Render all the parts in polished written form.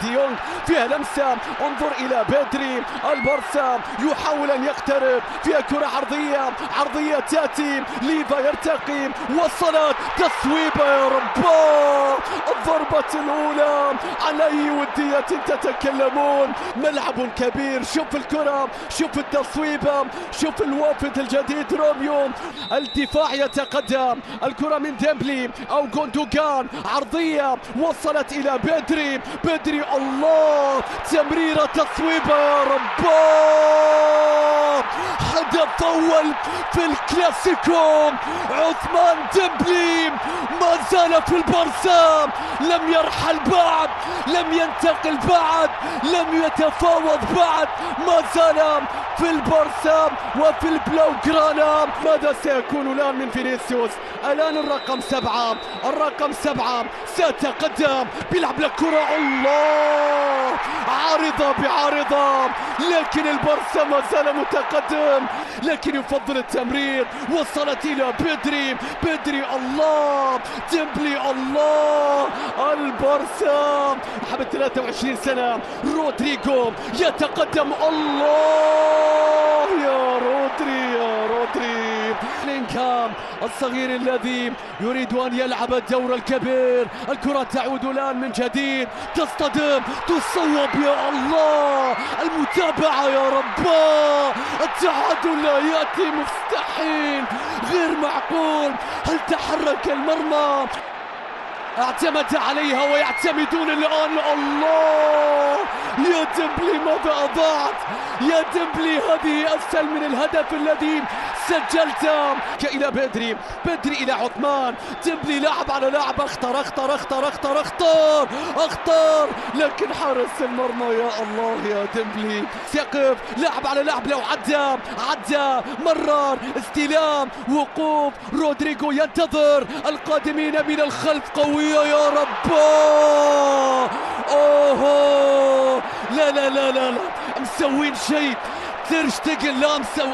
ديونغ فيها لمسة، انظر إلى بيدري. البارسا يحاول أن يقترب، فيها كرة عرضية تأتي، ليفا يرتقي، وصلت تصويبة يا رب. الضربة الأولى، عن أي ودية تتكلمون؟ ملعب كبير، شوف الكرة، شوف التصويبة، شوف الوافد الجديد روميو. الدفاع يتقدم، الكرة من ديمبلي أو غوندوغان، عرضية وصلت إلى بيدري الله، تمريرة تصويبة يا رب. هدف أول في الكلاسيكو، عثمان ديمبلي ما زال في البارسا، لم يرحل بعد، لم ينتقل بعد، لم يتفاوض بعد، ما زال في البارسا وفي البلاوغرانا. ماذا سيكون الآن من فينيسيوس؟ الآن الرقم سبعة سيتقدم، بيلعب لكرة، الله، عارضة بعارضة، لكن البارسا ما زال متقدم، لكن يفضل التمرير. وصلت إلى بيدري الله، ديمبلي الله. البارسا حبت 23 سنة، رودريجو يتقدم، الله يا رودري لينكام الصغير الذي يريد أن يلعب الدور الكبير. الكرة تعود الآن من جديد، تصطدم، تصوب، يا الله، المتابعة يا رب. التعادل لا يأتي، مستحيل، غير معقول. هل تحرك المرمى؟ اعتمد عليها ويعتمدون الآن، الله يا ديمبلي ماذا أضاعت يا ديمبلي؟ هذه أسهل من الهدف الذي سجلته. إلى بيدري إلى عثمان، ديمبلي لاعب على لاعب، اخطر، لكن حارس المرمى يا الله يا ديمبلي سيقف، لاعب على لاعب، لو عدى مرر، استلام، وقوف، رودريجو ينتظر، القادمين من الخلف قوية يا رب. اوه لا مسوين شيء، تير شتيجن لامسه،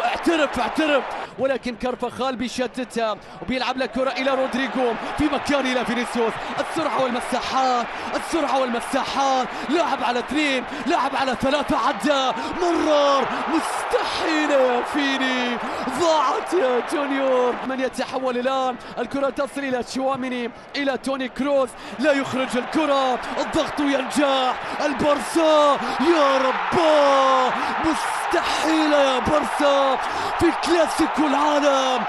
اعترف، ولكن كارفاخال بيشتتها وبيلعب لك كرة إلى رودريجو، في مكان إلى فينيسيوس، السرعة والمساحات، لاعب على 2، لاعب على 3، عدى، مرر، مستحيل يا فيني، ضاعت يا جونيور. من يتحول الآن؟ الكرة تصل إلى تشواميني، إلى توني كروس، لا يخرج الكرة، الضغط ينجح، البارسا يا رب، مستحيل يا بارسا في كلاسيكو العالم،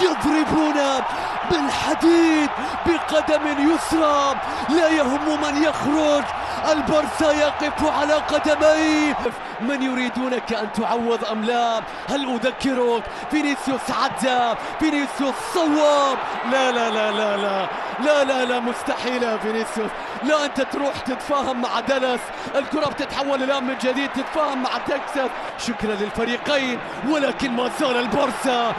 يضربون بالحديد بقدم يسرى، لا يهم من يخرج، البارسا يقف على قدميه. من يريدونك أن تعوض أم لا؟ هل أذكرك؟ فينيسيوس عدى، فينيسيوس صوب، لا مستحيل يا فينيسيوس، لا أنت تروح تتفاهم مع دالاس، الكرة بتتحول الآن من جديد، تتفاهم مع تكساس. شكرا للفريقين، ولكن ما زال البارسا،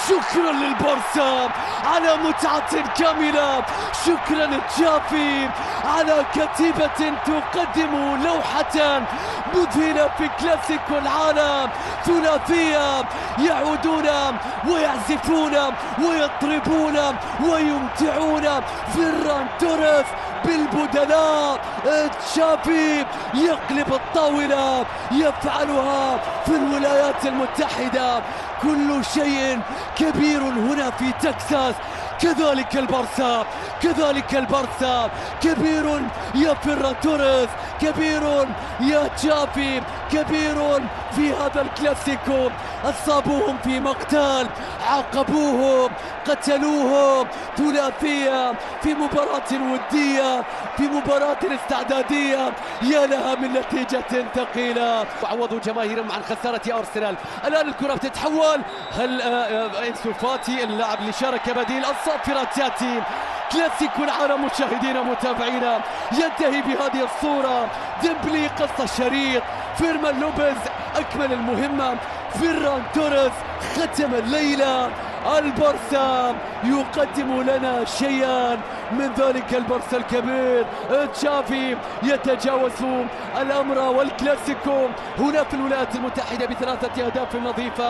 شكرا للبارسا على متعة كاملة، شكرا تشافي على كتيبة تقدم لوحة مذهلة في كلاسيكو العالم، ثلاثية يعودون ويعزفون ويطربون ويمتعون. فيران توريس بالبدلاء، تشافي يقلب الطاولة، يفعلها في الولايات المتحدة، كل شيء كبير هنا في تكساس، كذلك البارسا، كبير يا فيران توريس، كبير يا تشافي، كبير في هذا الكلاسيكو. أصابوهم في مقتل، عاقبوهم، قتلوهم، ثلاثية في مباراة ودية، في مباراة استعدادية، يا لها من نتيجة ثقيلة. وعوضوا جماهيرهم عن خسارة أرسنال. الآن الكرة بتتحول، هل إنسو فاتي اللاعب اللي شارك بديل؟ الصافرة تأتي، كلاسيكو العالم مشاهدينا متابعينا ينتهي بهذه الصورة. ديمبلي قص الشريط، فيرمان لوبيز أكمل المهمة، فيران توريس ختم الليلة. البارسا يقدم لنا شيئا من ذلك البارسا الكبير. تشافي يتجاوز الأمر، والكلاسيكو هنا في الولايات المتحدة ب3 أهداف نظيفة.